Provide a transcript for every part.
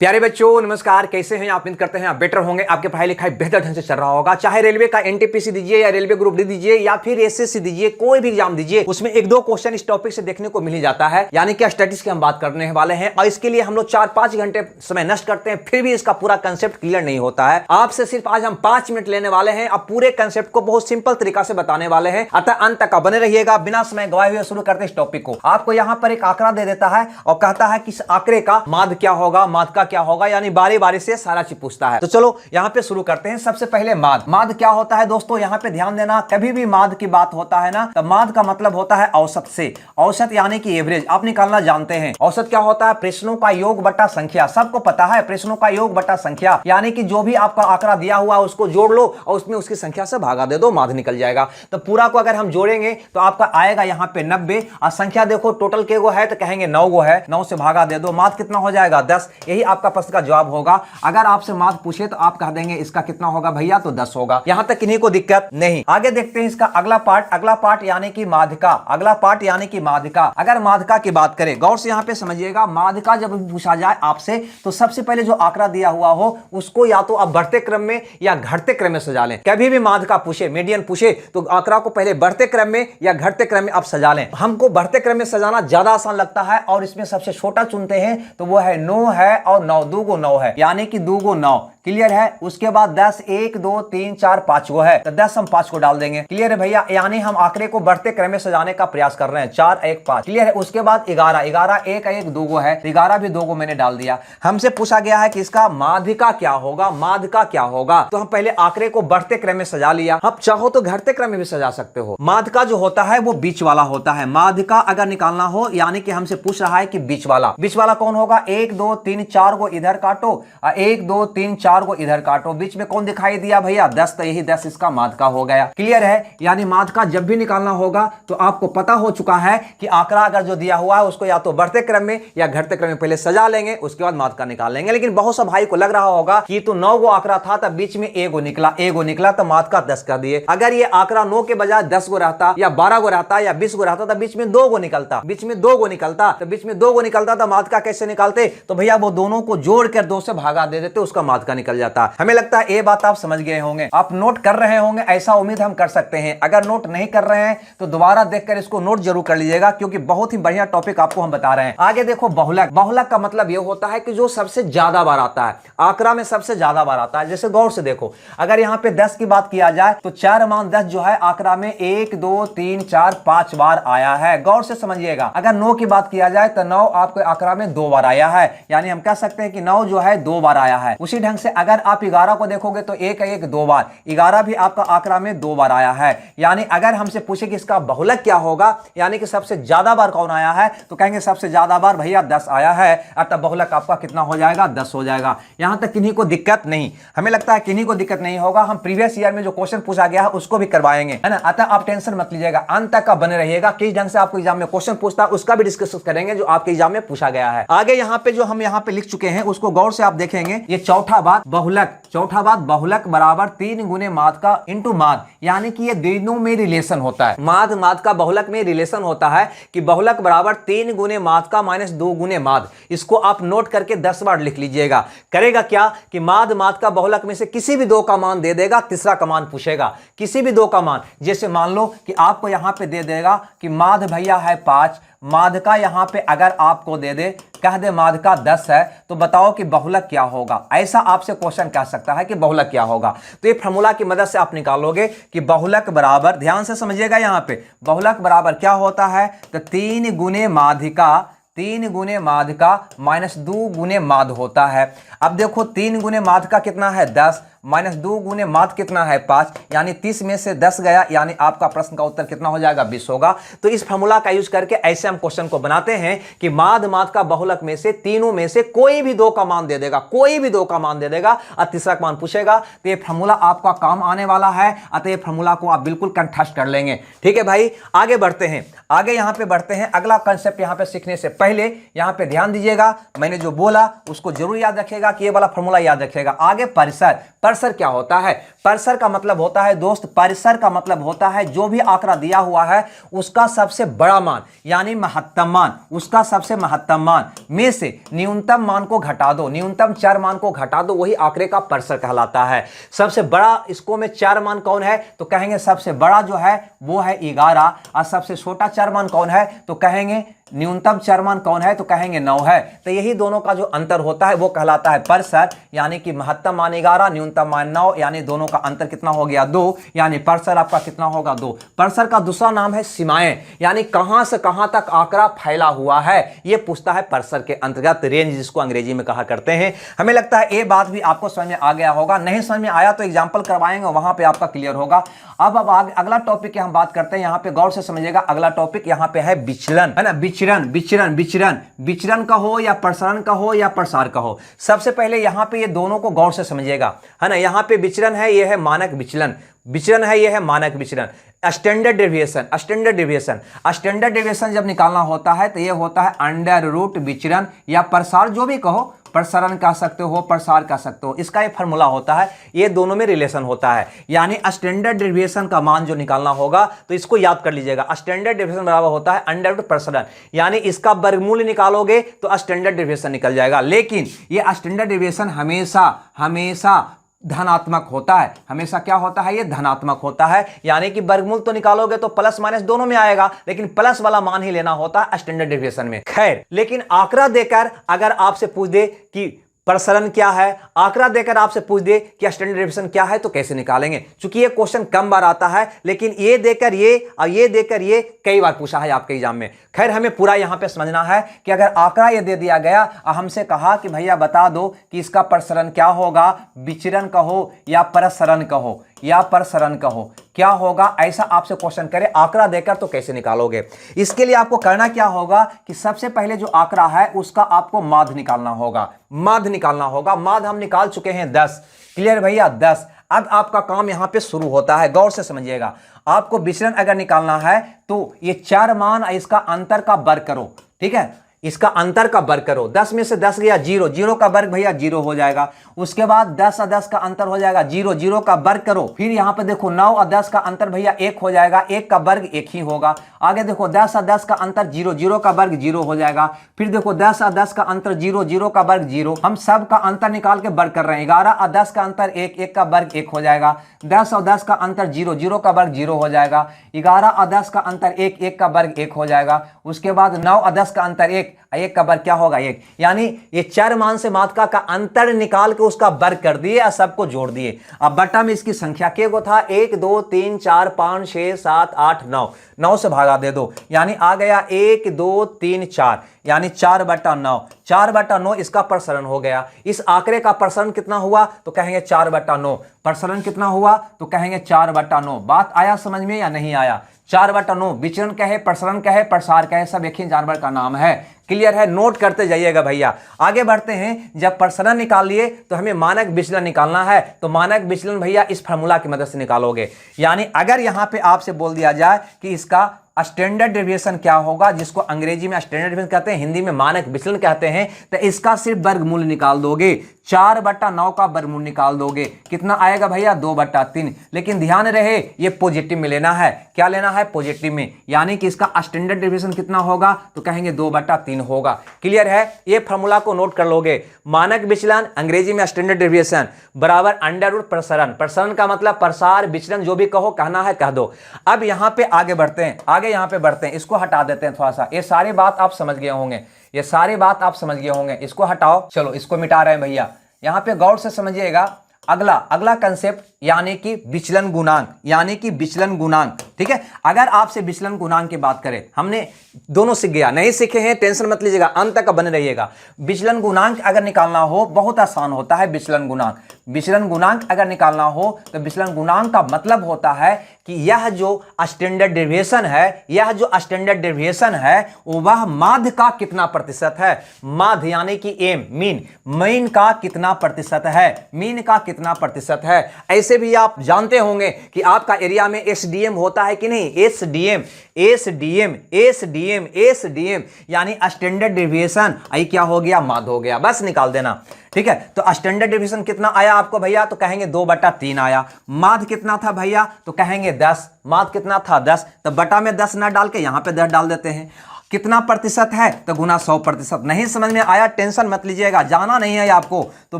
प्यारे बच्चों नमस्कार, कैसे हैं आप? उम्मीद करते हैं आप बेटर होंगे, आपके पढ़ाई लिखाई बेहतर ढंग से चल रहा होगा। चाहे रेलवे का एनटीपीसी दीजिए या रेलवे ग्रुप डी दीजिए या फिर एसएससी दीजिए, कोई भी एग्जाम दीजिए, उसमें एक दो क्वेश्चन इस टॉपिक से देखने को मिल ही जाता है। यानी कि स्टैटिस्टिक्स की हम बात करने वाले हैं और इसके लिए हम लोग 4-5 घंटे समय नष्ट करते हैं, फिर भी इसका पूरा कंसेप्ट क्लियर नहीं होता है। आपसे सिर्फ आज हम 5 मिनट लेने वाले हैं और पूरे कंसेप्ट को बहुत सिंपल तरीका से बताने वाले हैं। अतः अंत तक बने रहिएगा। बिना समय गवाए हुए शुरू करते हैं इस टॉपिक को। आपको यहाँ पर एक आंकड़ा दे देता है और कहता है कि इस आंकड़े का माध्य क्या होगा, माध्य का क्या होगा, यानी बारी बारी से सारा चीज पूछता है। तो चलो यहाँ पे शुरू करते हैं। सबसे पहले माध्य। माध्य क्या होता है दोस्तों? यहाँ पे ध्यान देना, कभी भी माध्य की बात होता है ना, तो माध्य का मतलब होता है औसत से। औसत यानी कि एवरेज आप निकालना जानते हैं। औसत क्या होता है? प्रश्नों का योग बटा संख्या। सबको पता है प्रश्नों का योग बटा संख्या, यानी कि जो भी आपका आंकड़ा दिया हुआ है उसको जोड़ लो और उसमें उसकी संख्या से भागा दे दो, माध्य निकल जाएगा। तो पूरा को अगर हम जोड़ेंगे तो आपका आएगा यहाँ पे 90 और संख्या देखो टोटल के गो है तो कहेंगे 9 गो है, 9 से भागा दे दो, माध्य कितना हो जाएगा? 10। यही आपका प्रश्न का जवाब होगा। अगर आपसे माध्य पूछे तो आप कह देंगे इसका कितना होगा भैया? तो 10 होगा। यहां तक किन्हीं को दिक्कत नहीं। आगे देखते हैं इसका अगला पार्ट। अगला पार्ट यानी कि माध्यिका। अगला पार्ट यानी कि माध्यिका। अगर माध्यिका की बात करें, गौर से यहां पे समझिएगा, माध्यिका जब पूछा जाए आपसे तो सबसे पहले जो आंकड़ा दिया हुआ हो उसको या तो आप बढ़ते क्रम में या घटते क्रम में सजा लें। कभी भी माध्यिका पूछे, मीडियन पूछे तो आंकड़ा को पहले बढ़ते क्रम में या घटते क्रम में आप सजा लें। हमको बढ़ते क्रम में सजाना ज्यादा आसान लगता है और इसमें सबसे छोटा चुनते हैं तो वो है 9 है और 9 2 गो 9 है, यानी कि 2 गो 9। क्लियर है? उसके बाद 10 1 2 3 4 5 गो है तो 10 हम 5 को डाल देंगे। क्लियर है भैया? यानी हम आंकड़े को बढ़ते क्रम में सजाने का प्रयास कर रहे हैं। 4 1 5। क्लियर है? उसके बाद 11 11 1 1 2 गो है, 11 भी 2 गो मैंने डाल दिया। हमसे पूछा गया है कि इसका माध्यिका क्या होगा, माध्यिका क्या होगा। तो हम पहले आंकड़े को बढ़ते क्रम में सजा लिया। आप चाहो तो घटते क्रम में भी सजा सकते हो। माध्यिका जो होता है वो बीच वाला होता है। माध्यिका अगर निकालना हो, यानी कि हमसे पूछ रहा है कि बीच वाला। बीच वाला कौन होगा? 1 2 3 4 को इधर काटो और 1 2 3 4 को इधर काटो। बीच में कौन दिखाई दिया भैया? 10। तो यही 10 इसका माध्यिका हो गया। क्लियर है? यानी माध्यिका जब भी निकालना होगा तो आपको पता हो चुका है कि आंकड़ा अगर जो दिया हुआ है उसको या तो बढ़ते क्रम में या घटते क्रम में पहले सजा लेंगे, उसके बाद माध्यिका निकाल लेंगे। लेकिन बहुत सा भाई को लग रहा होगा कि तो 9 गो आंकड़ा था तब बीच में 1 गो निकला, 1 गो निकला तो माध्यिका 10 कर दिए। अगर ये आंकड़ा 9 के बजाय 10 गो रहता या 12 गो रहता या 20 गो रहता तो बीच में 2 गो निकलता, बीच में 2 गो निकलता तो बीच में 2 गो निकलता तो माध्यिका कैसे निकालते? तो भैया वो दोनों को जोड़कर 2 से भागा दे देते, उसका माध्यिका निकल जाता। हमें लगता है ये बात आप समझ गए होंगे, आप नोट कर रहे होंगे, ऐसा उम्मीद हम कर सकते हैं। अगर नोट नहीं कर रहे हैं तो दोबारा देखकर इसको नोट जरूर कर लीजिएगा, क्योंकि बहुत ही बढ़िया टॉपिक आपको हम बता रहे हैं। आगे देखो बहुलक। बहुलक का मतलब यह होता है कि जो सबसे ज्यादा बार आता है, आंकड़ा में सबसे ज्यादा बार आता है। जैसे गौर से देखो, अगर यहाँ पे 10 की बात किया जाए तो 4 मान 10 जो है आंकड़ा में 1 2 3 4 5 बार आया है। गौर से समझिएगा। अगर 9 की बात किया जाए तो 9 आपके आंकड़ा में 2 बार आया है, यानी हम कह सकते हैं कि 9 जो है 2 बार आया है। उसी ढंग से अगर आप 11 को देखोगे तो 1 1 2 बार, 11 भी आपका आंकड़ा में 2 बार आया है। यानी अगर हमसे पूछे कि इसका बहुलक क्या होगा, यानी कि सबसे ज्यादा बार कौन आया है, तो कहेंगे सबसे ज्यादा बार भैया 10 आया है, अतः बहुलक आपका कितना हो जाएगा? 10 हो जाएगा। यहां तक किन्हीं को दिक्कत नहीं। हमें लगता है किन्हीं को दिक्कत नहीं होगा। हम प्रीवियस ईयर में जो क्वेश्चन पूछा गया है उसको भी करवाएंगे, है ना। अतः आप टेंशन मत लीजिएगा, अंत तक का बने रहिएगा। किस ढंग से आपको एग्जाम में क्वेश्चन पूछता है उसका भी डिस्कस करेंगे जो आपके एग्जाम में पूछा गया है। आगे यहाँ पे जो हम यहाँ पे लिख चुके हैं उसको गौर से आप देखेंगे। ये चौथा बात बहुलक। चौथा बात बहुलक बराबर 3 गुने माध्यिका इंटू माध्य, यानी कि ये दोनों में रिलेशन होता है। माध्य माध्यिका बहुलक में रिलेशन होता है कि बहुलक बराबर 3 गुने माध्यिका माइनस 2 गुने माध्य। इसको आप नोट करके 10 बार लिख लीजिएगा। करेगा क्या कि माध्य माध्यिका बहुलक में से किसी भी 2 का मान दे देगा, तीसरा का मान पूछेगा। किसी भी 2 का मान, जैसे मान लो कि आपको यहां पे दे देगा कि माध्य भैया है 5, माध्यिका यहां पे अगर आपको दे दे, कह दे माध्यिका 10 है, तो बताओ कि बहुलक क्या होगा। ऐसा आपसे क्वेश्चन कह सकता है कि बहुलक क्या होगा। तो ये फार्मूला की मदद से आप निकालोगे कि बहुलक बराबर, ध्यान से समझिएगा, यहां पे बहुलक बराबर क्या होता है, तो 3 गुने माध्यिका, 3 गुने माध्यिका माइनस 2 गुने माध्य होता है। अब देखो 3 गुने माध्यिका कितना है? 10 माइनस 2 गुने माध्य कितना है? 5, यानी 30 में से 10 गया, यानी आपका प्रश्न का उत्तर कितना हो जाएगा? 20 होगा। तो इस फार्मूला का यूज करके ऐसे हम क्वेश्चन को बनाते हैं कि माध्य माध्यिका बहुलक में से तीनों में से कोई भी 2 का मान दे देगा, कोई भी 2 का मान दे देगा और तीसरा का मान पूछेगा। तो ये फार्मूला आपका काम आने वाला है, अतः ये फार्मूला को आप बिल्कुल कंठस्थ कर लेंगे। ठीक है भाई, आगे बढ़ते हैं। आगे यहां पे बढ़ते हैं। अगला कंसेप्ट यहां पे सीखने से पहले यहां पे ध्यान दीजिएगा, मैंने जो बोला उसको जरूर याद रखिएगा कि ये वाला फॉर्मूला याद रखिएगा। आगे परिसर, परिसर क्या होता है? परिसर का मतलब होता है दोस्त, परिसर का मतलब होता है जो भी आंकड़ा दिया हुआ है उसका सबसे बड़ा मान यानी महत्तम मान, उसका सबसे महत्तम मान में से न्यूनतम मान को घटा दो, न्यूनतम चर मान को घटा दो, वही आंकड़े का परिसर कहलाता है। सबसे बड़ा इसको में चर मान कौन है? तो कहेंगे सबसे बड़ा जो है वो है 11, और सबसे छोटा चर मान कौन है? तो कहेंगे न्यूनतम चर मान कौन है? तो कहेंगे 9 है। तो यही दोनों का जो अंतर होता है वो कहलाता है परिसर, यानी कि महत्तम मान 11, न्यूनतम मान 9, यानी दोनों का अंतर कितना हो गया? 2, यानी परिसर आपका कितना होगा? 2। परिसर का दूसरा नाम है सीमाएं, यानी कहां से कहां तक आंकड़ा फैला हुआ है, ये पूछता है परिसर के अंतर्गत, रेंज जिसको अंग्रेजी में कहा करते हैं। हमें लगता है ये बात भी आपको समझ में आ गया होगा, नहीं समझ में आया तो एग्जाम्पल करवाएंगे, वहां पर आपका क्लियर होगा। अब अगला टॉपिक की हम बात करते हैं, यहां पे गौर से समझिएगा। अगला टॉपिक यहां पे है विचलन, है ना? विचरण, विचरण, विचरण, विचरण का हो या प्रसारण का हो या प्रसार का हो। सबसे पहले यहां पे ये दोनों को गौर से समझिएगा, है ना? यहां पे विचरण है, ये है मानक विचलन, विचरण है, ये है मानक विचलन। Standard deviation, standard deviation, standard deviation जब निकालना होता है तो ये होता है अंडर रूट विचरण या प्रसार, जो भी कहो, प्रसारण कह सकते हो, प्रसार कह सकते हो, इसका ये फार्मूला होता है। ये दोनों में रिलेशन होता है, यानी स्टैंडर्ड डेविएशन का मान जो निकालना होगा तो इसको याद कर लीजिएगा। स्टैंडर्ड डेविएशन बराबर होता है अंडर रूट प्रसारण, यानी इसका वर्गमूल निकालोगे तो स्टैंडर्ड डेविएशन निकल जाएगा। लेकिन ये स्टैंडर्ड डेविएशन हमेशा हमेशा धनात्मक होता है, हमेशा क्या होता है? ये धनात्मक होता है, यानी कि वर्गमूल तो निकालोगे तो प्लस माइनस दोनों में आएगा, लेकिन प्लस वाला मान ही लेना होता है स्टैंडर्ड डेविएशन में। खैर, लेकिन आंकड़ा देकर अगर आपसे पूछ दे कि प्रसरण क्या है, आंकड़ा देकर आपसे पूछ दे कि स्टैंडर्ड डेविएशन क्या है, तो कैसे निकालेंगे? क्योंकि ये क्वेश्चन कम बार आता है, लेकिन ये देकर ये और ये देकर ये कई बार पूछा है आपके एग्जाम में। खैर, हमें पूरा यहां पे समझना है कि अगर आंकड़ा ये दे दिया गया और हमसे कहा कि भैया बता दो कि इसका प्रसरण क्या होगा, विचरण कहो या प्रसरण कहो या प्रसरण कहो, क्या होगा? ऐसा आपसे क्वेश्चन करे आंकड़ा देकर तो कैसे निकालोगे? इसके लिए आपको करना क्या होगा कि सबसे पहले जो आंकड़ा है उसका आपको माध्य निकालना होगा, माध्य निकालना होगा। माध्य हम निकाल चुके हैं 10, क्लियर भैया? 10। अब आपका काम यहां पे शुरू होता है, गौर से समझिएगा। आपको विचलन अगर निकालना है तो ये 4 मान और इसका अंतर का वर्ग करो, ठीक है? इसका अंतर का वर्ग करो, 10 में से 10 गया 0, 0 का वर्ग भैया 0 हो जाएगा। उसके बाद 10 और 10 का अंतर हो जाएगा 0, 0 का वर्ग करो। फिर यहां पे देखो 9 और 10 का अंतर भैया 1 हो जाएगा, 1 का वर्ग 1 ही होगा। आगे देखो 10 और 10 का अंतर 0, 0 का वर्ग 0 हो जाएगा। फिर देखो 10 और 10 का अंतर 0, 0 का वर्ग 0। हम सब का अंतर निकाल के वर्ग कर रहे हैं। 11 और 10 का अंतर 1, 1 का वर्ग 1 हो जाएगा। 10 और 10 का अंतर 0, 0 का वर्ग 0 हो जाएगा। 11 और 10 का अंतर 1, 1 का वर्ग 1 हो जाएगा। उसके बाद 9 और 10 का अंतर 1, 1 का वर्ग क्या होगा? 1। यानी ये चर मान से मात्रा का अंतर निकाल के उसका वर्ग कर दिए और सबको जोड़ दिए। अब बटा में इसकी संख्या के गो था 1 2 3 4 5 6 7 8 9, 9 से भागा दे दो, यानी आ गया 1 2 3 4, यानी 4/9, 4/9 इसका प्रसरण हो गया। इस आंकड़े का प्रसरण कितना हुआ? तो कहेंगे 4/9। प्रसरण कितना हुआ? तो कहेंगे 4/9। बात आया समझ में या नहीं आया? 4/9 विचरण कहे, प्रसरण कहे, प्रसार कहे, सब एक ही जानवर का नाम है। क्लियर है? नोट करते जाइएगा भैया। आगे बढ़ते हैं। जब प्रसरण निकाल लिए तो हमें मानक विचलन निकालना है, तो मानक विचलन भैया इस फार्मूला की मदद से निकालोगे। यानी अगर यहां पे आपसे बोल दिया जाए कि इसका स्टैंडर्ड डेविएशन क्या होगा, जिसको अंग्रेजी में स्टैंडर्ड डेविएशन कहते हैं, हिंदी में मानक विचलन कहते हैं, तो इसका सिर्फ वर्गमूल निकाल दोगे। 4/9 का वर्गमूल निकाल दोगे, कितना आएगा भैया? 2/3। लेकिन ध्यान रहे ये पॉजिटिव में लेना है। क्या लेना है? पॉजिटिव में, यानी कि इसका स्टैंडर्ड डेविएशन कितना होगा? तो कहेंगे 2/3 होगा। क्लियर है? ये फॉर्मूला को नोट कर लोगे। मानक विचलन अंग्रेजी में स्टैंडर्ड डेविएशन बराबर अंडर रूट प्रसरण, प्रसरण का मतलब प्रसार, विचलन जो भी कहो, कहना है कह दो। अब यहां पे आगे बढ़ते हैं, यहां पे बढ़ते हैं। इसको हटा देते हैं थोड़ा सा, ये सारी बात आप समझ गए होंगे, ये सारी बात आप समझ गए होंगे। इसको हटाओ, चलो इसको मिटा रहे हैं भैया। यहां पे गौर से समझिएगा। अगला कंसेप्ट यानी कि विचलन गुणांक, यानी कि विचलन गुणांक। ठीक है, अगर आपसे विचलन गुणांक की बात करें, हमने दोनों सीख गया, नहीं सीखे हैं टेंशन मत लीजिएगा, अंत तक बने रहिएगा। विचलन गुणांक अगर निकालना हो बहुत आसान होता है। विचलन गुणांक, विचलन गुणांक अगर निकालना हो तो विचलन गुणांक का मतलब होता है कि यह जो स्टैंडर्ड डेविएशन है, यह जो स्टैंडर्ड डेविएशन है वह माध्य का कितना प्रतिशत है। माध्य यानी कि एम, मीन का कितना प्रतिशत है, मीन का कितना प्रतिशत है। ऐसे भी आप जानते होंगे कि आपका एरिया में एसडीएम होता है कि नहीं, एसडीएम एसडीएम एसडीएम एसडीएम यानी स्टैंडर्ड डेविएशन, आई क्या हो गया, माध्य हो गया, बस निकाल देना। ठीक है, तो स्टैंडर्ड डेविएशन कितना आया आपको भैया, तो कहेंगे 2/3 आया। माध्य कितना था भैया, तो कहेंगे 10। माध्य कितना था 10, तो बटा में 10 न डाल के यहां पे 10 डाल देते हैं। कितना प्रतिशत है, तो गुना 100%। नहीं समझ में आया, टेंशन मत लीजिएगा, जाना नहीं है आपको, तो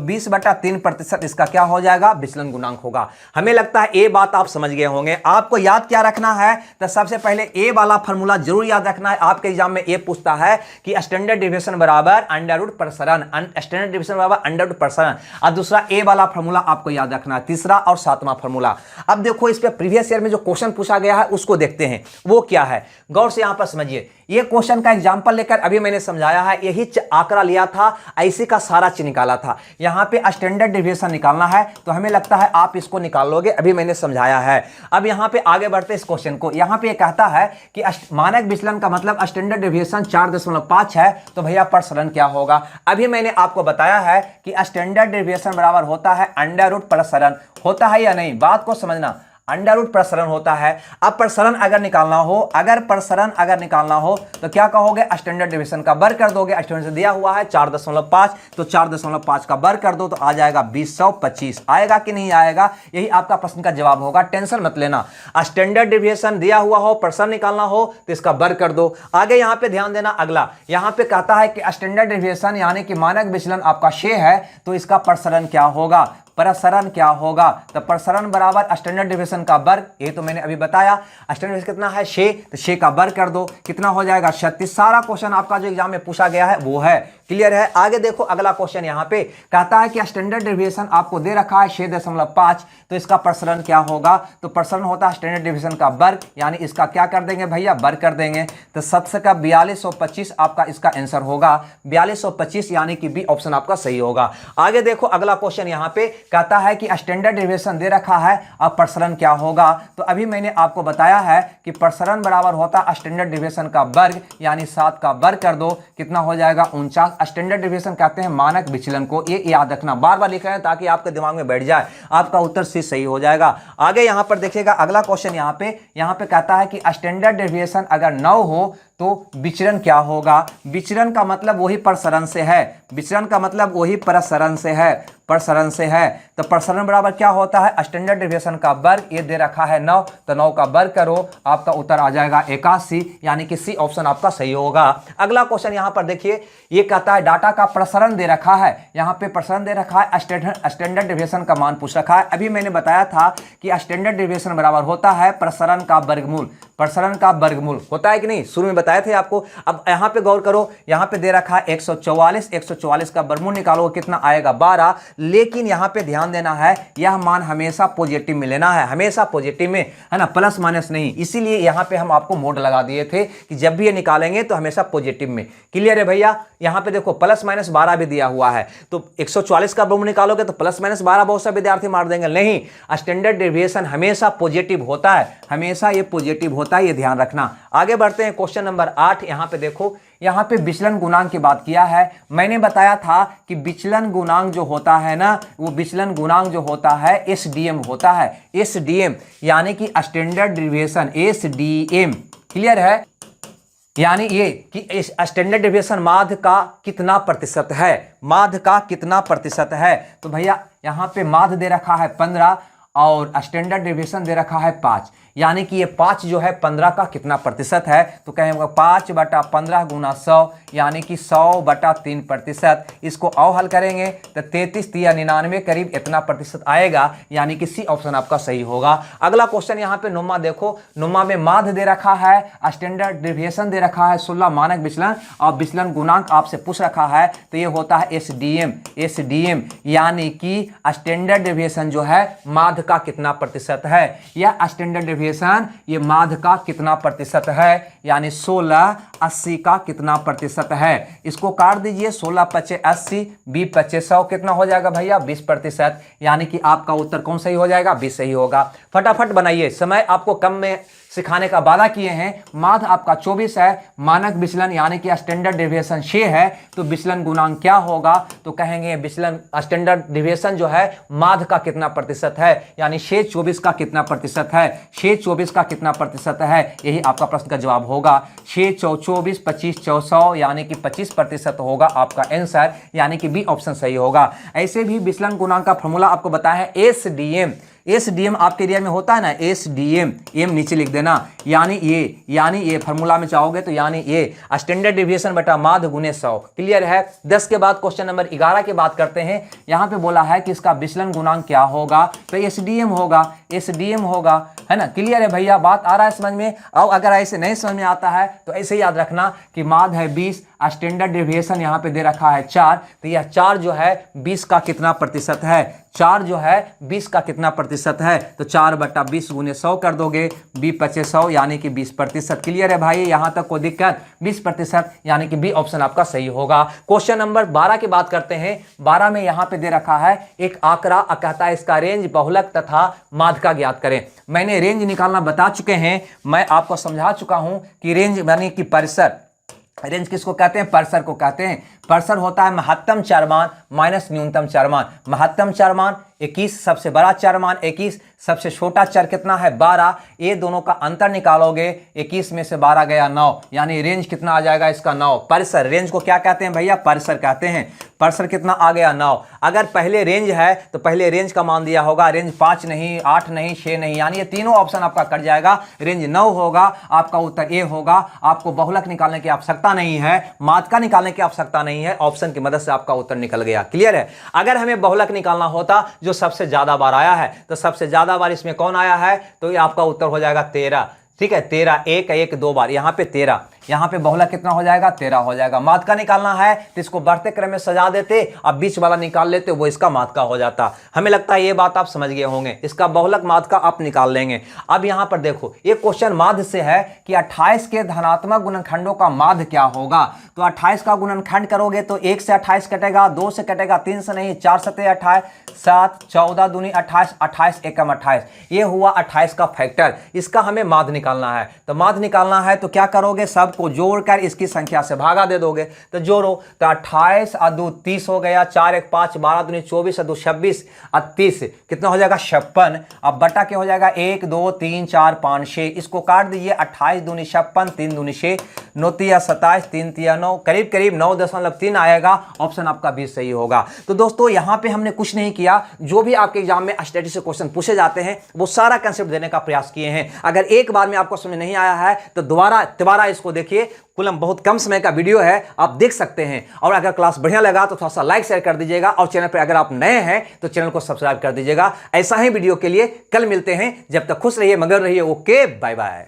20/3% इसका क्या हो जाएगा, विचलन गुणांक होगा। हमें लगता है ये बात आप समझ गए होंगे। आपको याद क्या रखना है, तो सबसे पहले ए वाला फॉर्मूला जरूर याद रखना है। आपके एग्जाम में ये पूछता है कि स्टैंडर्ड डेविएशन बराबर √ प्रसरण, स्टैंडर्ड डेविएशन बराबर √ प्रसरण, और दूसरा ए वाला फॉर्मूला आपको याद रखना है, तीसरा और सातवां फॉर्मूला। अब देखो इस पे प्रीवियस ईयर में जो क्वेश्चन पूछा गया है उसको देखते हैं, वो क्या है, गौर से यहां पर समझिए। ये क्वेश्चन का एग्जांपल लेकर अभी मैंने समझाया है, यही आंकड़ा लिया था, ऐसे का सारा चीज निकाला था। यहां पे स्टैंडर्ड डेविएशन निकालना है, तो हमें लगता है आप इसको निकाल लोगे, अभी मैंने समझाया है। अब यहां पे आगे बढ़ते इस क्वेश्चन को। यहां पे कहता है कि मानक विचलन का मतलब स्टैंडर्ड डेविएशन 4.5 है, तो भैया प्रसरण क्या होगा। अभी मैंने आपको बताया है कि स्टैंडर्ड डेविएशन बराबर होता है √ प्रसरण, होता है या नहीं, बात को समझना, √ प्रसरण होता है। अब प्रसरण अगर निकालना हो, प्रसरण अगर निकालना हो तो क्या कहोगे, स्टैंडर्ड डेविएशन का वर्ग कर दोगे। स्टैंडर्ड दिया हुआ है 4.5, तो 4.5 का वर्ग कर दो तो आ जाएगा 20/125। आएगा कि नहीं आएगा, यही आपका प्रश्न का जवाब होगा, टेंशन मत लेना। स्टैंडर्ड डेविएशन दिया हुआ हो, प्रसरण निकालना हो तो इसका वर्ग कर दो। आगे यहां पे ध्यान देना, अगला यहां पे कहता है कि स्टैंडर्ड डेविएशन यानी कि मानक विचलन आपका 6 है, तो इसका प्रसरण क्या होगा, प्रसरण क्या होगा, तो प्रसरण बराबर स्टैंडर्ड डेविएशन का वर्ग, ये तो मैंने अभी बताया। स्टैंडर्ड डेविएशन कितना है 6, तो 6 का वर्ग कर दो, कितना हो जाएगा 36। सारा क्वेश्चन आपका जो एग्जाम में पूछा गया है वो है, क्लियर है। आगे देखो अगला क्वेश्चन, यहां पे कहता है कि स्टैंडर्ड डेविएशन आपको दे रखा है 6.5, तो इसका प्रसरण क्या होगा, तो प्रसरण होता है स्टैंडर्ड डेविएशन का वर्ग, यानी इसका क्या कर देंगे भैया, वर्ग कर देंगे, तो 7 का 4225 आपका इसका आंसर होगा, 4225 यानी कि बी ऑप्शन आपका सही होगा। आगे देखो अगला क्वेश्चन, यहां पे कहता है कि स्टैंडर्ड डेविएशन दे रखा है, अब प्रसरण क्या होगा, तो अभी मैंने आपको बताया है कि प्रसरण बराबर होता है स्टैंडर्ड डेविएशन का वर्ग, यानी 7 का वर्ग कर दो, कितना हो जाएगा 49। स्टैंडर्ड डेविएशन कहते हैं मानक विचलन को, ये याद रखना, बार बार लिख रहे हैं ताकि आपके दिमाग में बैठ जाए, आपका उत्तर सही हो जाएगा। आगे यहां पर देखिएगा अगला क्वेश्चन, यहां पे कहता है कि स्टैंडर्ड डेविएशन अगर 9 हो तो विचरण क्या होगा। विचरण का मतलब वही प्रसरण से है, विचरण का मतलब वही प्रसरण से है, प्रसरण से है, तो प्रसरण बराबर क्या होता है, स्टैंडर्ड डेविएशन का वर्ग, ये दे रखा है 9, तो 9 का वर्ग करो, आपका उत्तर आ जाएगा 81, यानी कि सी ऑप्शन आपका सही होगा। अगला क्वेश्चन यहां पर देखिए, ये कहता है डाटा का प्रसरण दे रखा है, यहां पे प्रसरण दे रखा है, स्टैंडर्ड डेविएशन का मान पूछ रखा है। अभी मैंने बताया था कि स्टैंडर्ड डेविएशन बराबर होता है प्रसरण का वर्गमूल, प्रसरण का वर्गमूल होता है कि नहीं, शुरू में बताए थे आपको। अब यहां पे गौर करो, यहां पे दे रखा है 144, 144 का वर्गमूल निकालो, कितना आएगा 12, लेकिन यहां पे ध्यान देना है, यह मान हमेशा पॉजिटिव में लेना है, हमेशा पॉजिटिव में, है ना, प्लस माइनस नहीं। इसीलिए यहां पे हम आपको मोड लगा दिए थे कि जब भी ये निकालेंगे तो हमेशा पॉजिटिव में, क्लियर है भैया। यहां पे देखो +-12 भी दिया हुआ है, तो 144 का वर्गमूल निकालोगे तो +-12 बहुत सा विद्यार्थी मार देंगे, नहीं, स्टैंडर्ड डेविएशन हमेशा पॉजिटिव होता है, हमेशा ये पॉजिटिव होता है, ये ध्यान रखना। आगे बढ़ते हैं क्वेश्चन नंबर 8, यहां पे देखो, यहां पे विचलन गुणांक की बात किया है। मैंने बताया था कि विचलन गुणांक जो होता है ना, वो विचलन गुणांक जो होता है एसडीएम होता है, एसडीएम यानी कि स्टैंडर्ड डेविएशन, एसडीएम, क्लियर है, यानी ये कि स्टैंडर्ड डेविएशन माध्य का कितना प्रतिशत है, माध्य का कितना प्रतिशत है। तो भैया यहां पे माध्य दे रखा है 15 और स्टैंडर्ड डेविएशन दे रखा है 5, यानी कि ये 5 जो है 15 का कितना प्रतिशत है, तो कहेंगे 5/15 गुना 100, यानी कि 100/3%। इसको और हल करेंगे तो 33 या 99 करीब इतना प्रतिशत आएगा, यानी कि सी ऑप्शन आपका सही होगा। अगला क्वेश्चन यहाँ पे नुमा देखो, नुमा में माध्य दे रखा है, स्टैंडर्ड डेविएशन दे रखा है 16, मानक विचलन और विचलन गुणांक आपसे पूछ रखा है, तो ये होता है एसडीएम, एसडीएम यानी कि स्टैंडर्ड डेविएशन जो है माध्य का कितना प्रतिशत है, या स्टैंडर्ड ये माध्य का कितना प्रतिशत है, यानी 16/80 का कितना प्रतिशत है। इसको काट दीजिए, 16×5 80, 20×5 100, कितना हो जाएगा भैया 20%, यानी कि आपका उत्तर कौन सही हो जाएगा, 20 सही होगा। फटाफट बनाइए, समय आपको कम में सिखाने का वादा किए हैं। माध्य आपका 24 है, मानक विचलन यानी कि स्टैंडर्ड डेविएशन 6 है, तो विचलन गुणांक क्या होगा, तो कहेंगे विचलन स्टैंडर्ड डेविएशन जो है माध्य का कितना प्रतिशत है, यानी 6/24 का कितना प्रतिशत है, 6/24 का कितना प्रतिशत है, यही आपका प्रश्न का जवाब होगा। 6/24 25/100 यानी कि 25% होगा आपका आंसर, यानी कि बी ऑप्शन सही होगा। ऐसे भी विचलन गुणांक का फॉर्मूला आपको बताया है एसडीएम। एसडीएम आपके एरिया में होता है ना, एसडीएम, एम नीचे लिख देना, यानी ये फॉर्मूला में चाहोगे तो यानी ये स्टैंडर्ड डेविएशन बटा माध्य गुने 100। क्लियर है। 10 के बाद क्वेश्चन नंबर 11 की बात करते हैं। यहाँ पे बोला है कि इसका विचलन गुणांक क्या होगा, तो एसडीएम होगा, एसडीएम होगा, है ना। क्लियर है भैया, बात आ रहा है समझ में। और अगर ऐसे नहीं समझ में आता है तो ऐसे याद रखना कि माध्य है 20, स्टैंडर्ड डेविएशन यहाँ पे दे रखा है 4, तो यह 4 जो है 20 का कितना प्रतिशत है, 4 जो है 20 का कितना प्रतिशत है, तो 4/20 गुने 100 कर दोगे, 20/100 यानी कि 20%। क्लियर है भाई, यहां तक कोई दिक्कत, 20% यानी कि बी ऑप्शन आपका सही होगा। क्वेश्चन नंबर 12 की बात करते हैं। 12 में यहां पे दे रखा है एक आंकड़ा, कहता है इसका रेंज, बहुलक तथा माध्य का ज्ञात करें। मैंने रेंज निकालना बता चुके हैं, मैं आपको समझा चुका हूं कि रेंज यानी कि परिसर, रेंज किसको कहते हैं, परिसर को कहते हैं। परिसर होता है महत्तम चरमान माइनस न्यूनतम चरमान। महत्तम चरमान 21, सबसे बड़ा चरमान 21, सबसे छोटा चर कितना है 12, ये दोनों का अंतर निकालोगे, 21 में से 12 गया 9, यानी रेंज कितना आ जाएगा इसका 9। परिसर, रेंज को क्या कहते हैं भैया, परिसर कहते हैं। परिसर कितना आ गया 9। अगर पहले रेंज है तो पहले रेंज का मान दिया होगा, रेंज 5 नहीं, 8 नहीं, 6 नहीं, यानी ये तीनों ऑप्शन आपका कट जाएगा, रेंज 9 होगा, आपका उत्तर ए होगा। आपको बहुलक निकालने की आवश्यकता नहीं है, माध्य का निकालने की आवश्यकता नहीं है, ऑप्शन की मदद से आपका उत्तर निकल गया। क्लियर है। अगर हमें बहुलक निकालना होता जो सबसे ज्यादा बार आया है, तो सबसे ज्यादा बार इसमें कौन आया है, तो ये आपका उत्तर हो जाएगा 13। ठीक है, 13, 1 2 बार, यहां पे 13, यहां पे बहुलक कितना हो जाएगा, 13 हो जाएगा। माध्य का निकालना है तो इसको बढ़ते क्रम में सजा देते, अब बीच वाला निकाल लेते, वो इसका माध्य का हो जाता। हमें लगता है ये बात आप समझ गए होंगे, इसका बहुलक माध्य का आप निकाल लेंगे। अब यहां पर देखो, ये क्वेश्चन माध्य से है कि 28 के धनात्मक गुणनखंडों का माध्य क्या होगा। तो 28 का गुणनखंड करोगे तो 1 से 28 कटेगा, 2 से कटेगा, 3 से नहीं, 4 7 28, 7 14 दूनी 28, 28 एकम 28, ये हुआ 28 का फैक्टर। इसका हमें माध्य निकालना है, तो माध्य निकालना है तो क्या करोगे, सबको जोड़कर इसकी संख्या से भागा दे दोगे। तो जोड़ो, तो 28 और 2 30 हो गया, 4 1 5, 12 दूनी 24 और 2 26 और 30 कितना हो जाएगा 56। अब बटा क्या हो जाएगा 1 2 3 4 5 6, इसको काट दीजिए, 28 दूनी 56, 3 दूनी 6, 9 तिया 27, 3 तिया 9, करीब करीब 9.3 आएगा। ऑप्शन आपका भी सही होगा। तो दोस्तों यहां पे हमने कुछ नहीं किया, जो भी आपके एग्जाम में स्टैटिस्टिक्स से क्वेश्चन पूछे जाते हैं वो सारा कंसेप्ट देने का प्रयास किए हैं। अगर एक बार में आपको समझ नहीं आया है तो दोबारा इसको देखिए, कुलम बहुत कम समय का वीडियो है, आप देख सकते हैं। और अगर क्लास बढ़िया लगा तो थोड़ा सा लाइक शेयर कर दीजिएगा, और चैनल पर अगर आप नए हैं तो चैनल को सब्सक्राइब कर दीजिएगा। ऐसा ही वीडियो के लिए कल मिलते हैं, जब तक खुश रहिए, मगर रहिए। Okay, bye bye.